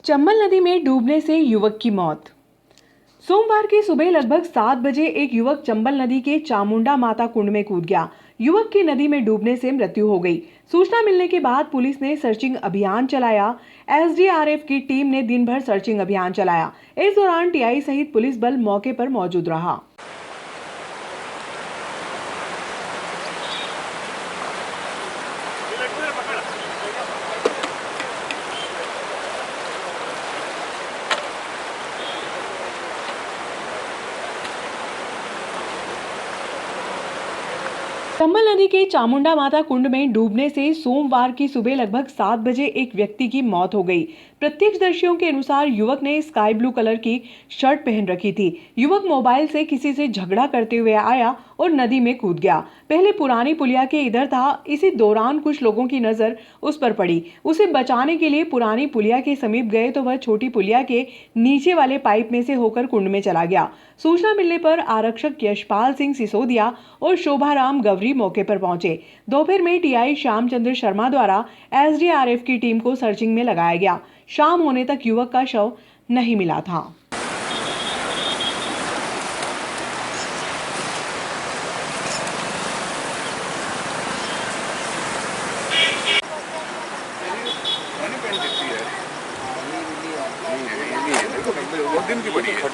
चंबल नदी में डूबने से युवक की मौत। सोमवार की सुबह लगभग 7 बजे एक युवक चंबल नदी के चामुंडा माता कुंड में कूद गया। युवक की नदी में डूबने से मृत्यु हो गई। सूचना मिलने के बाद पुलिस ने सर्चिंग अभियान चलाया। एसडीआरएफ की टीम ने दिन भर सर्चिंग अभियान चलाया। इस दौरान टीआई सहित पुलिस बल मौके पर मौजूद रहा। चंबल नदी के चामुंडा माता कुंड में डूबने से सोमवार की सुबह लगभग 7 बजे एक व्यक्ति की मौत हो गई। प्रत्यक्षदर्शियों के अनुसार युवक ने स्काई ब्लू कलर की शर्ट पहन रखी थी। युवक मोबाइल से किसी से झगड़ा करते हुए आया और नदी में कूद गया। पहले पुरानी पुलिया के इधर था। इसी दौरान कुछ लोगों की नजर उस पर पड़ी। उसे बचाने के लिए पुरानी पुलिया के समीप गए तो वह छोटी पुलिया के नीचे वाले पाइप में से होकर कुंड में चला गया। सूचना मिलने पर आरक्षक यशपाल सिंह सिसोदिया और शोभाराम गवरी मौके पर पहुंचे। दोपहर में टीआई श्यामचंद्र शर्मा द्वारा एसडीआरएफ की टीम को सर्चिंग में लगाया गया। शाम होने तक युवक का शव नहीं मिला था। दिन की बड़ी है। नीचे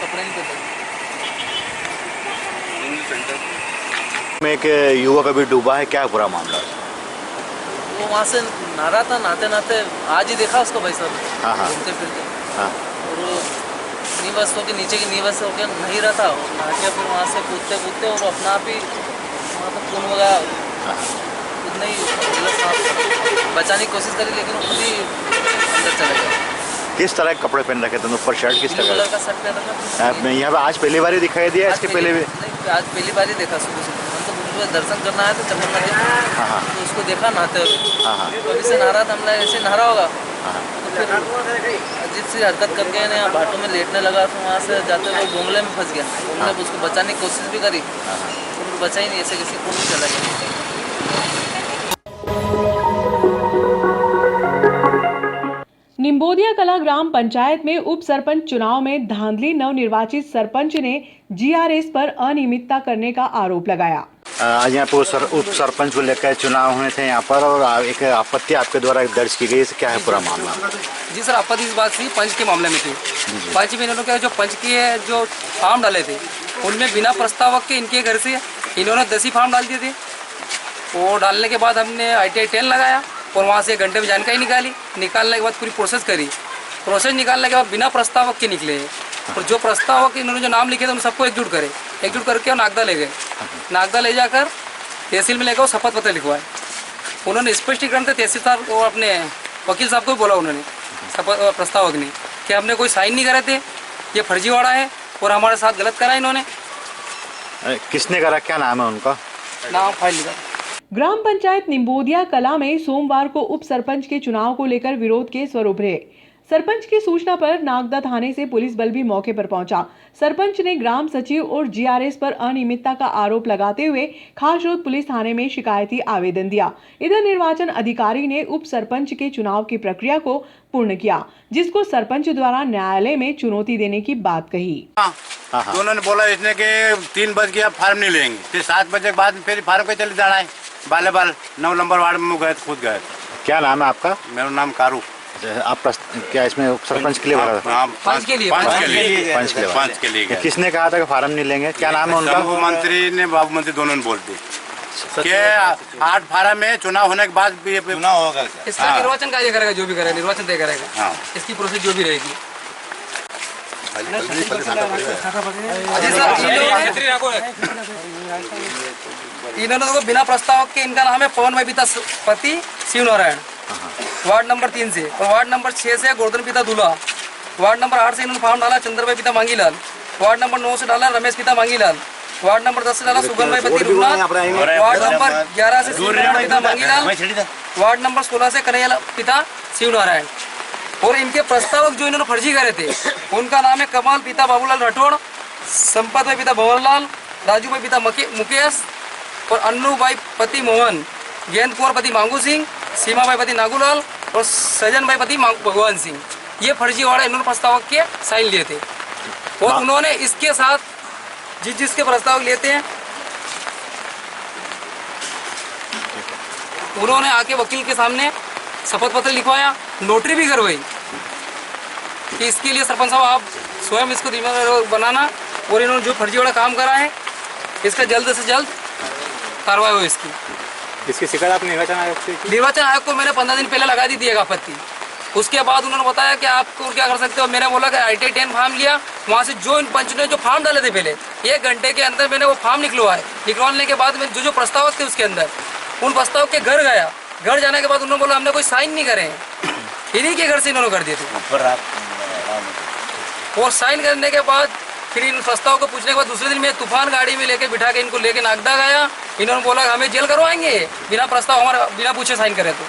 कपड़े नहीं पहनते। में एक युवक अभी डूबा है, क्या पूरा मामला? वो वहाँ से नहा रहा था, नहाते नहाते आज ही देखा उसको भाई साहब घूमते फिरते। और वो नीवस होकर नीचे की नीवस होकर नहीं रहा था, नहा के फिर वहाँ से कूदते कूदते और अपना आप ही वहाँ पर खून वगैरह खुद नहीं बचाने की कोशिश करी, लेकिन खुद ही अंदर चले गए। किस तरह के कपड़े पहन रखे थे? ऊपर शर्ट किस तरह का शर्ट पहन रखा? मैं यहाँ पे आज पहली बार ही दिखाई दिया, इसके पहले भी? आज पहली बार ही देखा। सुबह सुबह हम तो दर्शन करना है तो चंबल नदी तो उसको देखा नहाते हुए। कभी से नहा रहा था, हमने ऐसे नहा रहा होगा तो फिर अजीब सी हरकत करके यहाँ भाटों में लेटने लगा। तो वहाँ से जाते हुए गोंगले में फंस गया। गोंगले में उसको बचाने की कोशिश भी करी, तो बचा ही नहीं, ऐसे किसी को नहीं चला गया। निम्बोदिया कला ग्राम पंचायत में उप सरपंच चुनाव में धांधली। नवनिर्वाचित सरपंच ने जीआरएस पर अनियमितता करने का आरोप लगाया। आज यहाँ पे उप सरपंच को लेकर चुनाव हुए थे यहाँ पर, और एक आपत्ति आपके द्वारा दर्ज की गई। क्या है पूरा मामला? जी सर, आपत्ति इस बात से पंच के मामले में थी। पंच में इन्होंने जो पंच के जो फार्म डाले थे उनमें बिना प्रस्तावक के इनके घर से इन्होंने 10 ही फार्म डाल दिए थे। वो डालने के बाद हमने ITI 10 लगाया और वहाँ से 1 घंटे में जानकारी निकाली। निकालने के बाद पूरी प्रोसेस करी। प्रोसेस निकालने के बाद बिना प्रस्तावक के निकले हैं। और जो प्रस्तावक इन्होंने जो नाम लिखे थे उन सबको एकजुट करके और नागदा ले गए। नागदा ले जाकर तहसील में लेकर शपथ पत्र लिखवाए। उन्होंने स्पष्टीकरण थे तहसीलदार और अपने वकील साहब को भी बोला उन्होंने, प्रस्तावक ने, कि हमने कोई साइन नहीं करे थे, ये फर्जीवाड़ा है और हमारे साथ गलत करा इन्होंने। किसने करा? क्या नाम है उनका? नाम फाइल लिखा। ग्राम पंचायत निम्बोदिया कला में सोमवार को उप सरपंच के चुनाव को लेकर विरोध के स्वर उभरे। सरपंच की सूचना पर नागदा थाने से पुलिस बल भी मौके पर पहुंचा। सरपंच ने ग्राम सचिव और जीआरएस पर अनियमितता का आरोप लगाते हुए खासरोद पुलिस थाने में शिकायती आवेदन दिया। इधर निर्वाचन अधिकारी ने उप सरपंच के चुनाव की प्रक्रिया को पूर्ण किया, जिसको सरपंच द्वारा न्यायालय में चुनौती देने की बात कही। तो उन्होंने बोला इसने के 3 बज गया फार्म नहीं लेंगे, फिर 7 बजे के बाद फिर फार्म पे चले जाना है। बाले 9 नंबर वार्ड में गए, खुद गए। क्या नाम है आपका? मेरा नाम कारू। आप क्या इसमें उप सरपंच के लिए भरा था? पंच के लिए। किसने कहा था कि फार्म नहीं लेंगे? क्या नाम है उनका? मंत्री ने, बाबू मंत्री दोनों ने बोल दी कि 8 फार्म में चुनाव होने के बाद भी चुनाव होगा। इसका निर्वाचन कार्य करेगा, जो भी करेगा निर्वाचन तय करेगा। इसकी प्रोसेस जो भी रहेगी। इन्होंने तो बिना प्रस्तावक के, इनका नाम है पवन भाई पिता पति शिव नारायण, वार्ड नंबर 3 से, और वार्ड नंबर 6 से गोवर्धन पिता दूल्हा, वार्ड नंबर 8 से इन्होंने फॉर्म डाला चंद्र भाई पिता मांगीलाल, वार्ड नंबर 9 से डाला रमेश पिता मांगीलाल, वार्ड नंबर 10 से डाला सुगम भाई पति रूपनाथ, वार्ड नंबर 11 से पिता मांगीलाल, वार्ड नंबर 16 से कन्हैया पिता शिव नारायण। और इनके प्रस्तावक जो इन्होंने फर्जी करे थे उनका नाम है कमाल पिता बाबूलाल राठौड़, संपत भाई पिता भंवरलाल, राजू भाई पिता मुकेश और अन्नू भाई पति मोहन, गेंद कुंवर पति मांगू सिंह सीमाबाई पति नागूलाल और सजन भाई पति भगवान सिंह, ये फर्जीवाड़ा इन्होंने प्रस्तावक के साइन लिए थे। और उन्होंने इसके साथ जिसके प्रस्ताव लेते हैं उन्होंने आके वकील के सामने शपथ पत्र लिखवाया, नोटरी भी करवाई कि इसके लिए सरपंच साहब आप स्वयं इसको जिम्मेदार बनाना, और इन्होंने जो फर्जीवाड़ा काम करा है इसका जल्द से जल्द कार्रवाई हो। इसकी शिकायत आपने निर्वाचन आयोग से की? निर्वाचन आयोग को मैंने 15 दिन पहले लगा दी आपत्ति। उसके बाद उन्होंने बताया कि आपको क्या कर सकते हो। मैंने बोला कि ITI 10 फार्म लिया, वहाँ से जो इन पंच ने जो फार्म डाले थे पहले 1 घंटे के अंदर मैंने वो फार्म निकलवाने के बाद में जो प्रस्तावक थे उसके अंदर उन प्रस्तावक के घर गया। घर जाने के बाद उन्होंने बोला हमने कोई साइन नहीं करे, इन्हीं के घर से इन्होंने कर दिए थे। और साइन करने के बाद फिर इन प्रस्ताव को पूछने के बाद दूसरे दिन मैं तूफान गाड़ी में लेके बिठा के इनको लेके नागदा गया। इन्होंने बोला हमें जेल करवाएंगे बिना प्रस्ताव हमारा बिना पूछे साइन करे तो।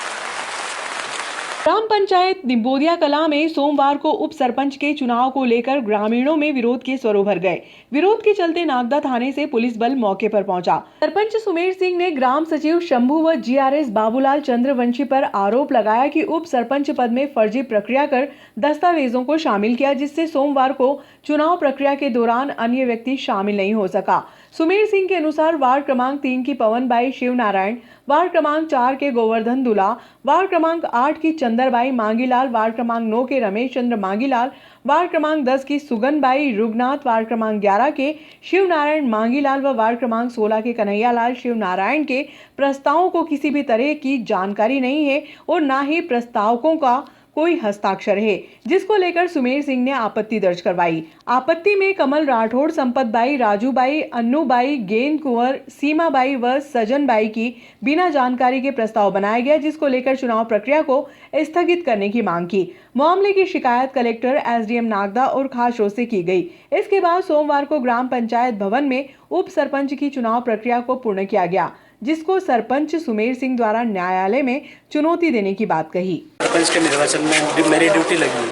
ग्राम पंचायत निम्बोदिया कला में सोमवार को उप सरपंच के चुनाव को लेकर ग्रामीणों में विरोध के स्वरों भर गए। विरोध के चलते नागदा थाने से पुलिस बल मौके पर पहुंचा। सरपंच सुमेर सिंह ने ग्राम सचिव शंभू व GRS बाबूलाल चंद्रवंशी पर आरोप लगाया कि उप सरपंच पद में फर्जी प्रक्रिया कर दस्तावेजों को शामिल किया, जिससे सोमवार को चुनाव प्रक्रिया के दौरान अन्य व्यक्ति शामिल नहीं हो सका। सुमेर सिंह के अनुसार वार्ड क्रमांक 3 की पवनबाई शिव नारायण, वार्ड क्रमांक 4 के गोवर्धन दुला, वार्ड क्रमांक 8 की चंदरबाई मांगीलाल, वार्ड क्रमांक 9 के रमेश चंद्र मांगीलाल, वार्ड क्रमांक 10 की सुगनबाई रुगनाथ, वार्ड क्रमांक 11 के शिव नारायण मांगीलाल व वार्ड क्रमांक 16 के कन्हैयालाल शिव नारायण के प्रस्तावों को किसी भी तरह की जानकारी नहीं है और न ही प्रस्तावकों का कोई हस्ताक्षर है, जिसको लेकर सुमेर सिंह ने आपत्ति दर्ज करवाई। आपत्ति में कमल राठौड़, संपत बाई, राजू बाई, अन्नू बाई, गेंद कुंवर, सीमा बाई व सजन बाई की बिना जानकारी के प्रस्ताव बनाया गया, जिसको लेकर चुनाव प्रक्रिया को स्थगित करने की मांग की। मामले की शिकायत कलेक्टर, SDM नागदा और खासरों से की गई। इसके बाद सोमवार को ग्राम पंचायत भवन में उप सरपंच की चुनाव प्रक्रिया को पूर्ण किया गया, जिसको सरपंच सुमेर सिंह द्वारा न्यायालय में चुनौती देने की बात कही। सरपंच के निर्वाचन में मेरी ड्यूटी लगी,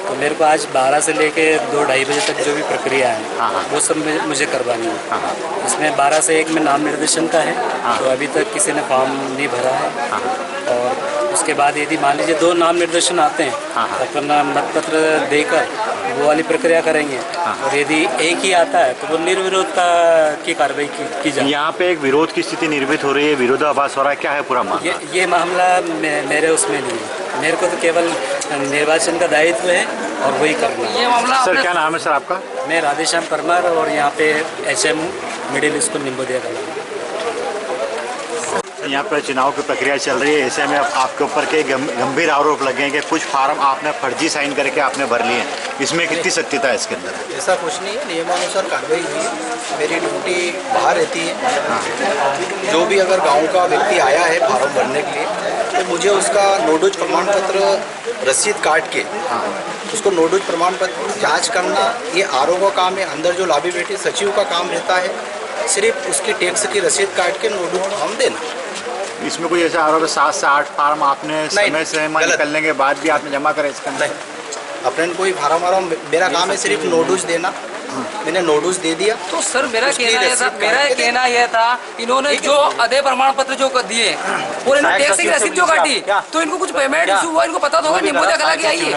तो मेरे को आज 12 से लेके 2-2:30 बजे तक जो भी प्रक्रिया है वो सब मुझे करवानी है। इसमें 12 से 1 में नाम निर्देशन का है, तो अभी तक किसी ने फॉर्म नहीं भरा है। और उसके बाद यदि मान लीजिए 2 नाम निर्देशन आते हैं तो अपना मत पत्र देकर वो वाली प्रक्रिया करेंगे, और यदि एक ही आता है तो वो निर्विरोध की कार्रवाई की जाए। यहाँ पे एक विरोध की स्थिति निर्मित हो रही है, विरोधाभास हो रहा है, क्या है पूरा मामला? ये मामला मेरे उसमें नहीं है, मेरे को तो केवल निर्वाचन का दायित्व है और वही करना है। ये मामला सर क्या नाम है सर आपका? मैं राधेश्याम परमार और यहाँ पे HM मिडिल स्कूल निम्बोदिया कला। यहाँ पर चुनाव की प्रक्रिया चल रही है, ऐसे में आपके ऊपर के गंभीर आरोप लगे हैं कि कुछ फार्म आपने फर्जी साइन करके आपने भर लिए, इसमें कितनी सत्यता है इसके अंदर? ऐसा कुछ नहीं है, नियमानुसार कार्रवाई हुई है। मेरी ड्यूटी बाहर रहती है। जो भी अगर गांव का व्यक्ति आया है फार्म भरने के लिए, तो मुझे उसका नोडुज प्रमाण पत्र रसीद काट के उसको नोडुज प्रमाण पत्र जाँच करना, ये RO का काम है। अंदर जो लाभी बेटी सचिव का काम रहता है सिर्फ उसकी टैक्स की रसीद काट के नोडुज फॉर्म देना। इसमें कोई ऐसा आरोप है 7 से 8 फार्म आपने समय से निकलने के बाद भी आपने जमा करे इसके अंदर? अपने कोई फार्म मेरा काम है सिर्फ नोडुज देना, मैंने नोडुज दे दिया। तो सर मेरा कहना यह था इन्होंने जो आधे प्रमाण पत्र जो दिए और इन्होंने टैक्स की रसीद जो काटी, तो इनको कुछ पेमेंट इशू हुआ, इनको पता तो होगा निम्बोदिया कला की आई है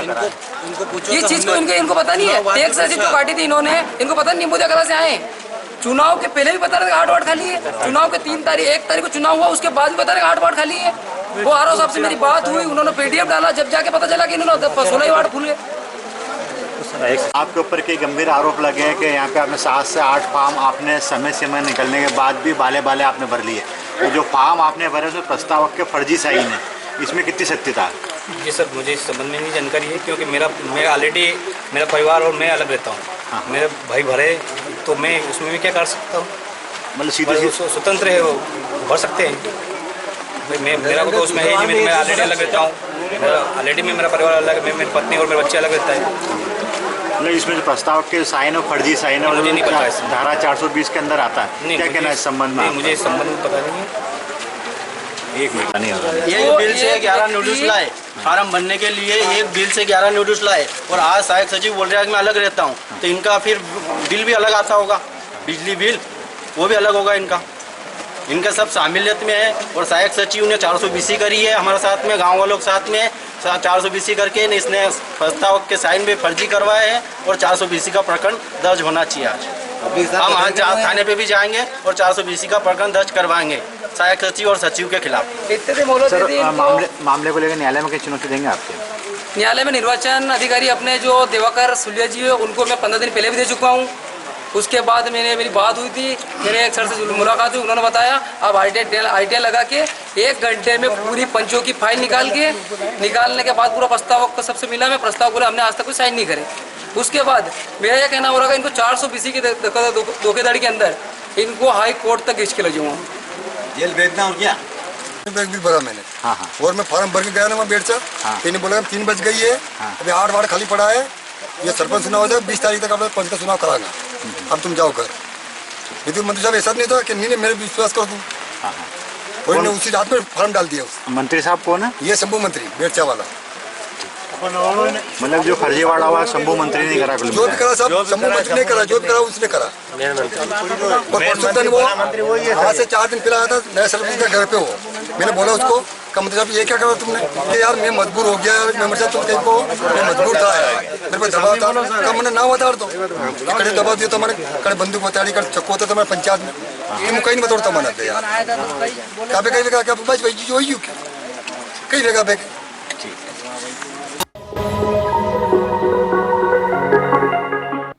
ये चीज को इनको पता नहीं है। टैक्स रसीद जो काटी थी इन्होंने, इनको पता नहीं निम्बोदिया कला से आए। चुनाव के पहले भी बता रहे थे 8 वार्ड खाली है, चुनाव के 1 तारीख को चुनाव हुआ, उसके बाद भी बता रहे 8 वार्ड खाली है। वो RO साहब से मेरी बात हुई, उन्होंने PDF डाला, जब जाके पता चला कि इन्होंने 16 वार्ड फूल गए। आपके ऊपर के गंभीर आरोप लगे हैं कि यहाँ पे आपने 7 से 8 फार्म आपने समय निकलने के बाद भी बाले आपने भर लिए। तो जो फार्म आपने भरे तो प्रस्तावक के फर्जी साइन है, इसमें कितनी सत्यता है? जी सर, मुझे इस संबंध में नहीं जानकारी है, क्योंकि मैं ऑलरेडी मेरा परिवार और मैं अलग रहता हूँ। मेरे भाई भरे तो मैं उसमें भी क्या कर सकता हूँ, मतलब सीधे स्वतंत्र है, वो भर सकते हैं। मेरा तो उसमें है नहीं, मैं ऑलरेडी अलग रहता हूँ। ऑलरेडी में मेरा परिवार अलग है, मेरी पत्नी और मेरे बच्चे अलग रहता है। मतलब इसमें जो प्रस्तावक के साइन और फर्जी साइन है, मुझे नहीं पता है। धारा 420 के अंदर आता है, क्या कहना है इस संबंध में? मुझे इस संबंध में पता नहीं है। एक मिनट नहीं होगा। ये बिल से 11 नोटिस लाए फार्म भरने के लिए, एक बिल से 11 नोटिस लाए, और आज सहायक सचिव बोल रहा है कि मैं अलग रहता हूँ, तो इनका फिर बिल भी अलग आता होगा, बिजली बिल वो भी अलग होगा इनका। इनका सब शामिलियत में है। और सहायक सचिव ने 420 करी है हमारे साथ में, गांव वालों के साथ में 420 करके इसने प्रस्ताव के साइन में फर्जी करवाए हैं और 420 का प्रकरण दर्ज होना चाहिए। आज हम आज थाने पे भी जाएंगे और 420 का प्रकरण दर्ज करवाएंगे सहायक सचिव और सचिव के खिलाफ। मामले को लेकर न्यायालय में क्या चुनौती देंगे आपके? न्यायालय में निर्वाचन अधिकारी अपने जो दिवाकर सुलिया जी है उनको मैं 15 दिन पहले भी दे चुका हूँ। उसके बाद मेरी बात हुई थी, मेरे एक सर से मुलाकात हुई, उन्होंने बताया अब ITI लगा के 1 घंटे में पूरी पंचों की फाइल निकालने के बाद पूरा प्रस्ताव को सबसे मिला। मैं प्रस्ताव को हमने आज तक कोई साइन नहीं करे। उसके बाद मेरा यह कहना हो रहा है इनको 420 की धोखेधड़ी के अंदर इनको हाई कोर्ट तक खींच के ले जाऊँगा, जेल भेजना और क्या बैग भी भरा मैंने। और मैं फॉर्म भर के गया ना वहाँ बेट से, बोला 3 बज गई है, अभी 8 वार्ड खाली पड़ा है, ये सरपंच चुनाव है 20 तारीख तक आप पंच का चुनाव कराना, अब तुम जाओ कर। विद्युत मंत्री साहब ऐसा नहीं था कि नहीं मेरे विश्वास कर दूँ, और इन्होंने उसी रात में फॉर्म डाल दिया। मंत्री साहब कौन है? ये शंभू मंत्री बेरचा वाला, मतलब जो फर्जीवाड़ा हुआ शंभू मंत्री ने करा, जो भी करा सब शंभू मंत्री ने करा, जो भी करा उसने करा। और परसों दिन वो आज से 4 दिन पहले आया था नया सरपंच का घर पे हो, मैंने बोला उसको मंत्री साहब ये क्या करा तुमने? कि यार मैं मजबूर हो गया, मैं तुम कहीं को मैं मजबूर था, मेरे को दबाव था, कब मैंने ना बता दो कड़े दबाव दिया तो हमारे कड़े बंदूक बता कड़े चक्को होता था हमारे पंचायत में, ये कहीं नहीं बतौड़ता मना दे यार कहीं जगह क्या बस वही कई जगह पे।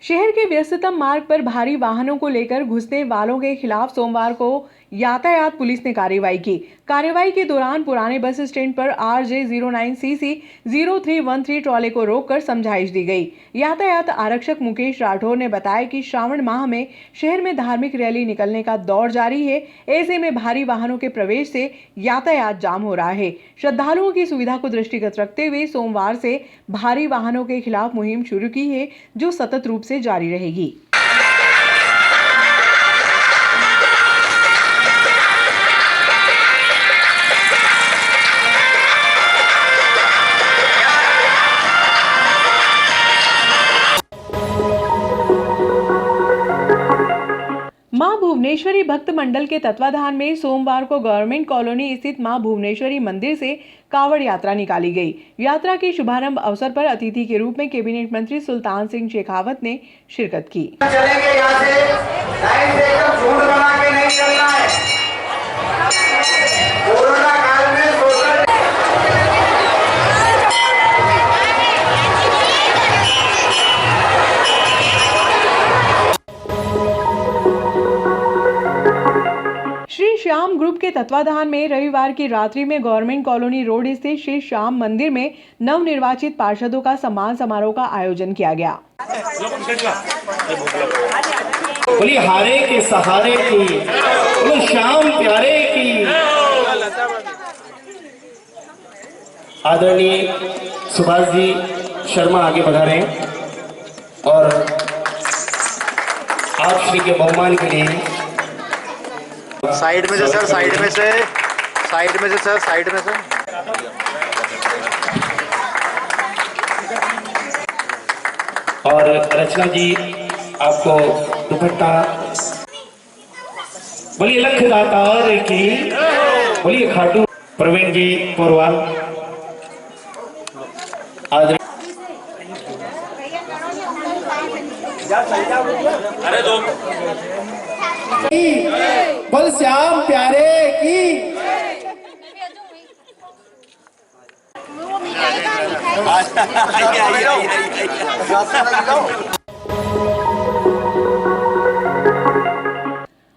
शहर के व्यस्ततम मार्ग पर भारी वाहनों को लेकर घुसने वालों के खिलाफ सोमवार को यातायात पुलिस ने कार्रवाई की। कार्रवाई के दौरान पुराने बस स्टैंड पर RJ09CC 0313 ट्रॉले को रोककर समझाइश दी गई। यातायात आरक्षक मुकेश राठौर ने बताया कि श्रावण माह में शहर में धार्मिक रैली निकलने का दौर जारी है, ऐसे में भारी वाहनों के प्रवेश से यातायात जाम हो रहा है। श्रद्धालुओं की सुविधा को दृष्टिगत रखते हुए सोमवार से भारी वाहनों के खिलाफ मुहिम शुरू की है, जो सतत रूप से जारी रहेगी। मां भुवनेश्वरी भक्त मंडल के तत्वाधान में सोमवार को गवर्नमेंट कॉलोनी स्थित मां भुवनेश्वरी मंदिर से कावड़ यात्रा निकाली गई। यात्रा के शुभारंभ अवसर पर अतिथि के रूप में कैबिनेट मंत्री सुल्तान सिंह शेखावत ने शिरकत की। चलेंगे यहाँ से लाइन से एकदम झुंड बना के नहीं चलना है। कोरोना काल में सोशल श्री श्याम ग्रुप के तत्वाधान में रविवार की रात्रि में गवर्नमेंट कॉलोनी रोड स्थित श्री श्याम मंदिर में नवनिर्वाचित पार्षदों का सम्मान समारोह का आयोजन किया गया। बोली हारे के सहारे की, बोली श्याम प्यारे की। आदरणीय सुभाष जी शर्मा आगे बढ़ा रहे हैं और आप श्री के बहुमान के लिए साइड में से सर, साइड में से, साइड में से सर, साइड में से। और रचना जी आपको दुपट्टा। बोलिए लख दातार की, बोलिए खाटू। प्रवीण जी पोरवाल आज अरे दो बोल श्याम प्यारे की।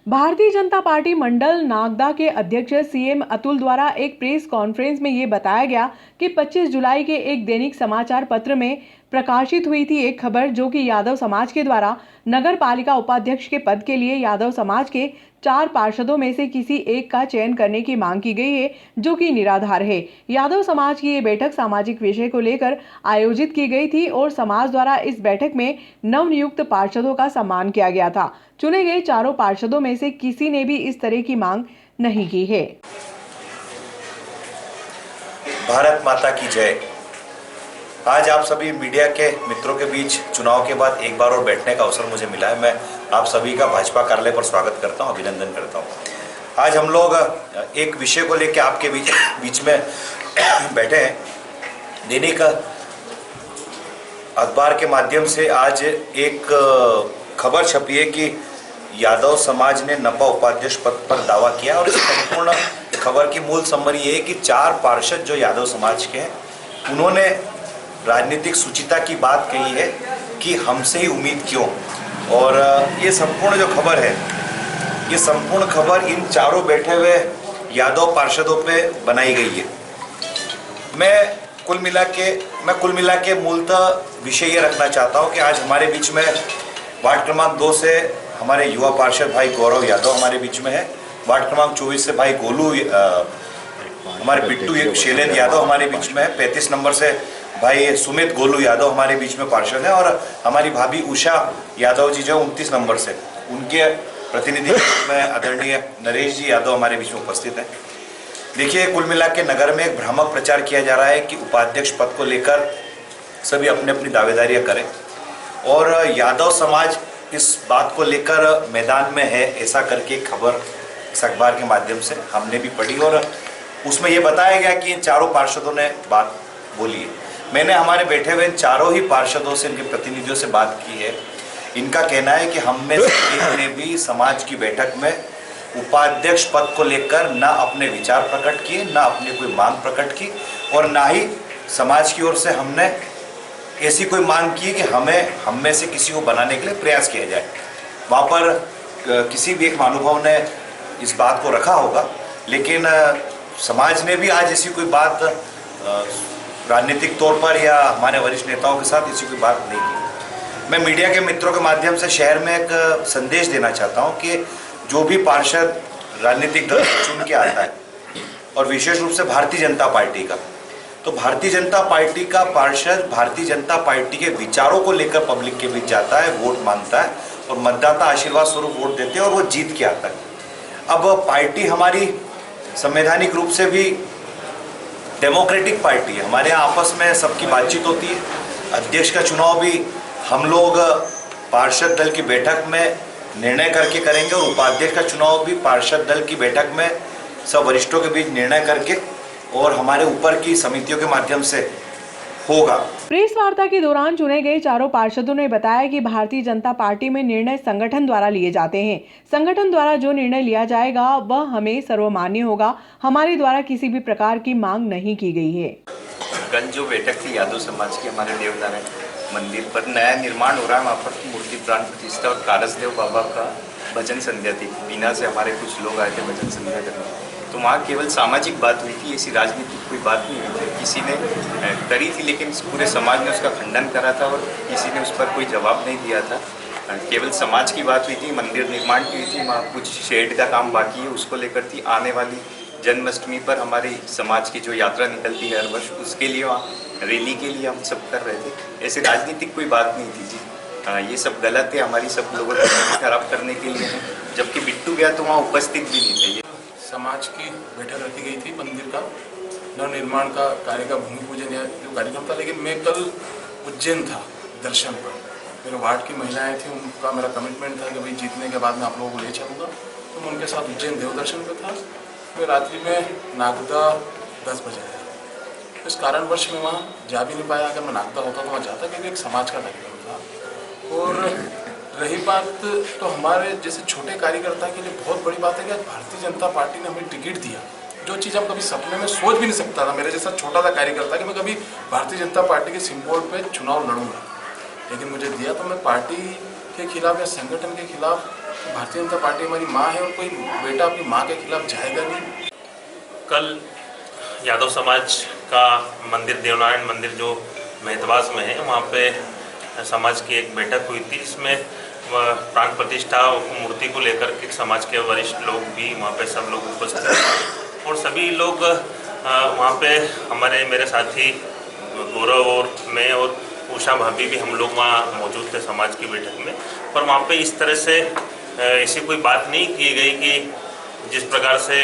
भारतीय जनता पार्टी मंडल नागदा के अध्यक्ष CM अतुल द्वारा एक प्रेस कॉन्फ्रेंस में ये बताया गया कि 25 जुलाई के एक दैनिक समाचार पत्र में प्रकाशित हुई थी एक खबर, जो कि यादव समाज के द्वारा नगर पालिका उपाध्यक्ष के पद के लिए यादव समाज के 4 पार्षदों में से किसी एक का चयन करने की मांग की गई है, जो कि निराधार है। यादव समाज की ये बैठक सामाजिक विषय को लेकर आयोजित की गई थी और समाज द्वारा इस बैठक में नवनियुक्त पार्षदों का सम्मान किया गया था। चुने गए 4 पार्षदों में से किसी ने भी इस तरह की मांग नहीं की है। भारत माता की जय। आज आप सभी मीडिया के मित्रों के बीच चुनाव के बाद एक बार और बैठने का अवसर मुझे मिला है। मैं आप सभी का भाजपा कार्यालय पर स्वागत करता हूं, अभिनंदन करता हूं। आज हम लोग एक विषय को लेकर आपके बीच में बैठे हैं। दैनिक अखबार के माध्यम से आज एक खबर छपी है कि यादव समाज ने नपा उपाध्यक्ष पद पर दावा किया और इस संपूर्ण खबर की मूल समरी ये है कि 4 पार्षद जो यादव समाज के हैं उन्होंने राजनीतिक सुचिता की बात कही है कि हमसे ही उम्मीद क्यों। और ये संपूर्ण जो खबर है, ये संपूर्ण खबर इन चारों बैठे हुए यादव पार्षदों पे बनाई गई है। मैं कुल मिला के मूलतः विषय ये रखना चाहता हूँ कि आज हमारे बीच में वार्ड क्रमांक 2 से हमारे युवा पार्षद भाई गौरव यादव हमारे बीच में है। वार्ड क्रमांक 24 से भाई गोलू हमारे बिट्टू शैलेंद्र यादव हमारे बीच में है। 35 नंबर से भाई सुमित गोलू यादव हमारे बीच में पार्षद है और हमारी भाभी उषा यादव जी जो 29 नंबर से, उनके प्रतिनिधि में आदरणीय नरेश जी यादव हमारे बीच में उपस्थित है। देखिए, कुल मिला के नगर में एक भ्रामक प्रचार किया जा रहा है कि उपाध्यक्ष पद को लेकर सभी अपनी अपनी दावेदारियां करें और यादव समाज इस बात को लेकर मैदान में है, ऐसा करके खबर इस अखबार के माध्यम से हमने भी पढ़ी और उसमें ये बताया गया कि इन चारों पार्षदों ने बात बोली है। मैंने हमारे बैठे हुए इन चारों ही पार्षदों से, इनके प्रतिनिधियों से बात की है। इनका कहना है कि हम में से एक ने भी समाज की बैठक में उपाध्यक्ष पद को लेकर ना अपने विचार प्रकट किए, ना अपनी कोई मांग प्रकट की और ना ही समाज की ओर से हमने ऐसी कोई मांग की कि हम में से किसी को बनाने के लिए प्रयास किया जाए। वहाँ पर किसी भी एक महानुभाव ने इस बात को रखा होगा, लेकिन समाज ने भी आज ऐसी कोई बात राजनीतिक तौर पर या हमारे वरिष्ठ नेताओं के साथ ऐसी कोई बात नहीं की। मैं मीडिया के मित्रों के माध्यम से शहर में एक संदेश देना चाहता हूँ कि जो भी पार्षद राजनीतिक दल चुन के आता है और विशेष रूप से भारतीय जनता पार्टी का, तो भारतीय जनता पार्टी का पार्षद भारतीय जनता पार्टी के विचारों को लेकर पब्लिक के बीच जाता है, वोट मांगता है और मतदाता आशीर्वाद स्वरूप वोट देते हैं और वो जीत के आता है। अब पार्टी हमारी संवैधानिक रूप से भी डेमोक्रेटिक पार्टी है। हमारे यहाँ आपस में सबकी बातचीत होती है। अध्यक्ष का चुनाव भी हम लोग पार्षद दल की बैठक में निर्णय करके करेंगे और उपाध्यक्ष का चुनाव भी पार्षद दल की बैठक में सब वरिष्ठों के बीच निर्णय करके और हमारे ऊपर की समितियों के माध्यम से होगा। प्रेस वार्ता के दौरान चुने गए चारों पार्षदों ने बताया कि भारतीय जनता पार्टी में निर्णय संगठन द्वारा लिए जाते हैं। संगठन द्वारा जो निर्णय लिया जाएगा वह हमें सर्वमान्य होगा। हमारे द्वारा किसी भी प्रकार की मांग नहीं की गई है। कल जो बैठक थी यादव समाज की, हमारे देवनारायण मंदिर पर नया निर्माण हो रहा है, वहाँ पर मूर्ति प्राण प्रतिष्ठा और कारसदेव बाबा का भजन संध्या थी। बीना से हमारे कुछ लोग आए थे भजन संध्या करने, तो वहाँ केवल सामाजिक बात हुई थी, ऐसी राजनीतिक कोई बात नहीं हुई थी। किसी ने करी थी लेकिन पूरे समाज ने उसका खंडन करा था और किसी ने उस पर कोई जवाब नहीं दिया था। केवल समाज की बात हुई थी, मंदिर निर्माण की हुई थी, वहाँ कुछ शेड का काम बाकी है उसको लेकर थी। आने वाली जन्माष्टमी पर हमारी समाज की जो यात्रा निकलती है हर वर्ष, उसके लिए वहाँ रैली के लिए हम सब कर रहे थे। ऐसी राजनीतिक कोई बात नहीं थी जी। ये सब गलत है, हमारी सब लोगों को खराब करने के लिए है। जबकि बिट्टू गया तो वहाँ उपस्थित भी नहीं थे। समाज की बैठक रखी गई थी मंदिर का नवनिर्माण का कार्य का भूमि पूजन या जो कार्यक्रम था, लेकिन मैं कल उज्जैन था दर्शन पर। मेरे वार्ड की महिलाएं थी, उनका मेरा कमिटमेंट था कि भाई जीतने के बाद मैं आप लोगों को ले चलूँगा, तो मैं उनके साथ उज्जैन देव दर्शन पर था। मैं रात्रि में नागदा 10 बजे आया। इस कारणवश मैं वहाँ जा भी नहीं पाया। अगर मैं नागदा होता तो वहाँ जाता, क्योंकि एक समाज का कार्यक्रम था। और रही बात तो हमारे जैसे छोटे कार्यकर्ता के लिए बहुत बड़ी बात है कि आज भारतीय जनता पार्टी ने हमें टिकट दिया, जो चीज़ हम कभी सपने में सोच भी नहीं सकता था। मेरे जैसा छोटा सा कार्यकर्ता कि मैं कभी भारतीय जनता पार्टी के सिंबल पे चुनाव लड़ूंगा, लेकिन मुझे दिया तो मैं पार्टी के खिलाफ या संगठन के खिलाफ। भारतीय जनता पार्टी हमारी माँ है और कोई बेटा अपनी माँ के खिलाफ जाएगा नहीं। कल यादव समाज का मंदिर देवनारायण मंदिर जो मेहतवास में है, वहाँ पे समाज की एक बैठक हुई थी, जिसमें प्राण प्रतिष्ठा मूर्ति को लेकर के समाज के वरिष्ठ लोग भी वहाँ पे सब लोग उपस्थित थे और सभी लोग वहाँ पे मेरे साथी गौरव और मैं और उषा भाभी भी हम लोग वहाँ मौजूद थे समाज की बैठक में। पर वहाँ पे इस तरह से ऐसी कोई बात नहीं की गई कि जिस प्रकार से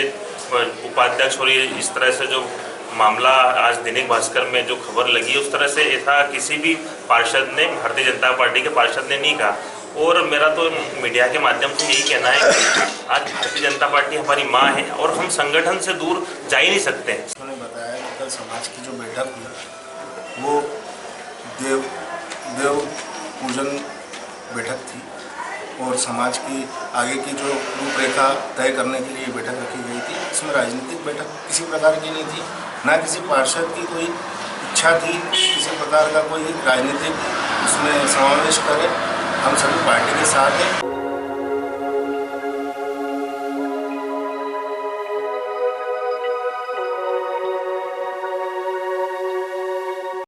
उपाध्यक्ष और इस तरह से जो मामला आज दैनिक भास्कर में जो खबर लगी, उस तरह से ऐसा किसी भी पार्षद ने, भारतीय जनता पार्टी के पार्षद ने नहीं कहा। और मेरा तो मीडिया के माध्यम से यही कहना है कि आज भारतीय जनता पार्टी हमारी माँ है और हम संगठन से दूर जा ही नहीं सकते। उन्होंने बताया कि कल समाज की जो बैठक हुई वो देव पूजन बैठक थी और समाज की आगे की जो रूपरेखा तय करने के लिए बैठक रखी गई थी। इसमें राजनीतिक बैठक किसी प्रकार की नहीं थी, ना किसी पार्षद की कोई इच्छा थी किसी प्रकार का कोई राजनीतिक उसमें समावेश करे। हम सभी पार्टी के साथ हैं।